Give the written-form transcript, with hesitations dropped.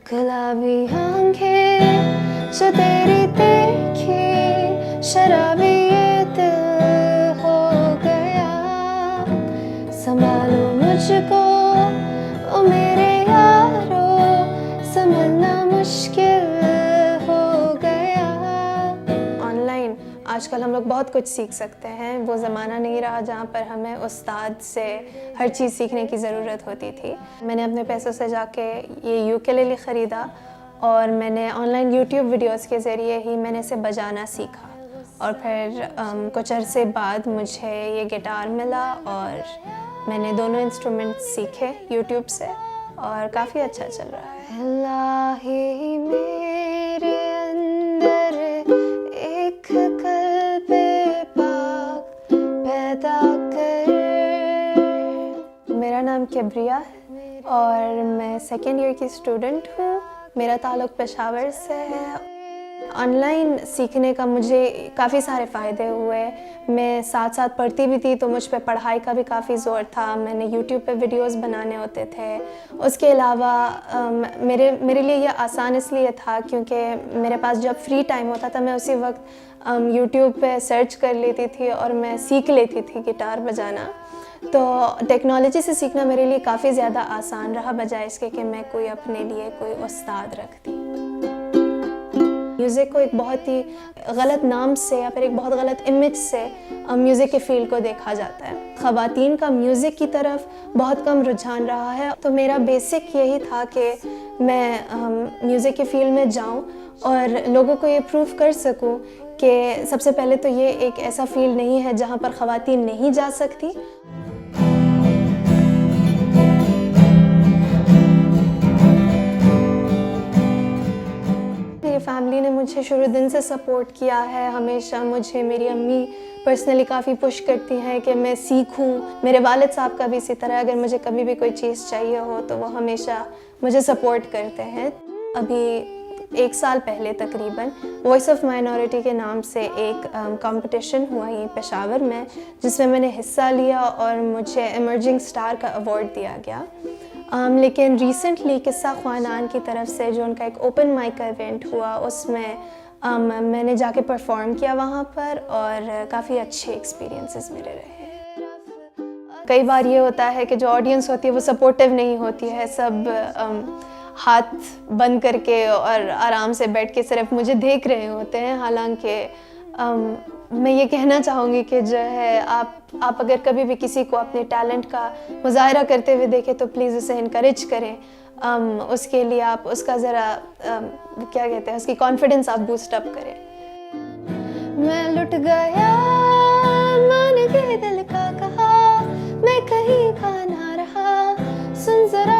गुलाबी आंखें जो तेरी देखी, शराबी ये दिल हो गया। संभालो मुझको ओ मेरे यारो, संभलना मुश्किल हो गया। ऑनलाइन आजकल हम लोग बहुत कुछ सीख सकते हैं। वो ज़माना नहीं रहा जहाँ पर हमें उस्ताद से हर चीज़ सीखने की ज़रूरत होती थी। मैंने अपने पैसों से जाके ये यूकेलेले ख़रीदा और मैंने ऑनलाइन यूट्यूब वीडियोस के ज़रिए ही मैंने इसे बजाना सीखा। और फिर कुछ अरसे बाद मुझे ये गिटार मिला और मैंने दोनों इंस्ट्रूमेंट सीखे यूट्यूब से और काफ़ी अच्छा चल रहा है। इलाही मेरे अंदर एक कल्बे पाक पैदा कर। मेरा नाम किब्रिया है और मैं सेकेंड ईयर की स्टूडेंट हूँ। मेरा ताल्लुक़ पेशावर से है। ऑनलाइन सीखने का मुझे काफ़ी सारे फ़ायदे हुए। मैं साथ साथ पढ़ती भी थी तो मुझ पे पढ़ाई का भी काफ़ी ज़ोर था। मैंने यूट्यूब पे वीडियोस बनाने होते थे। उसके अलावा मेरे लिए यह आसान इसलिए था क्योंकि मेरे पास जब फ्री टाइम होता था मैं उसी वक्त यूट्यूब पे सर्च कर लेती थी और मैं सीख लेती थी गिटार बजाना। तो टेक्नोलॉजी से सीखना मेरे लिए काफ़ी ज़्यादा आसान रहा, बजाय इसके कि मैं कोई अपने लिए कोई उस्ताद रखती। म्यूज़िक को एक बहुत ही गलत नाम से या फिर एक बहुत गलत इमेज से म्यूज़िक के फील्ड को देखा जाता है। ख़वातीन का म्यूज़िक की तरफ बहुत कम रुझान रहा है। तो मेरा बेसिक यही था कि मैं म्यूज़िक के फील्ड में जाऊं और लोगों को ये प्रूव कर सकूं कि सबसे पहले तो ये एक ऐसा फील्ड नहीं है जहां पर ख़वातीन नहीं जा सकती। मेरी फैमिली ने मुझे शुरू दिन से सपोर्ट किया है। हमेशा मुझे मेरी अम्मी पर्सनली काफ़ी पुश करती हैं कि मैं सीखूं। मेरे वालिद साहब का भी इसी तरह, अगर मुझे कभी भी कोई चीज़ चाहिए हो तो वो हमेशा मुझे सपोर्ट करते हैं। अभी 1 साल पहले तकरीबन वॉइस ऑफ माइनॉरिटी के नाम से एक कंपटीशन हुआ ये पेशावर में, जिसमें मैंने हिस्सा लिया और मुझे इमर्जिंग स्टार का अवार्ड दिया गया। लेकिन रिसेंटली किस्सा ख़वानान की तरफ से जो उनका एक ओपन माइक इवेंट हुआ उसमें मैंने जाके परफॉर्म किया वहाँ पर और काफ़ी अच्छे एक्सपीरियंसेस मेरे रहे। कई बार ये होता है कि जो ऑडियंस होती है वो सपोर्टिव नहीं होती है। सब हाथ बंद करके और आराम से बैठ के सिर्फ मुझे देख रहे होते हैं। हालांकि मैं ये कहना चाहूँगी कि जो है आप अगर कभी भी किसी को अपने टैलेंट का मुज़ाहरा करते हुए देखें तो प्लीज़ उसे इनकरेज करें। उसके लिए आप उसका ज़रा क्या कहते हैं, उसकी कॉन्फिडेंस आप बूस्ट अप करें। मैं लुट गया मान के दिल का कहा, मैं कहीं का ना रहा, सुन ज़रा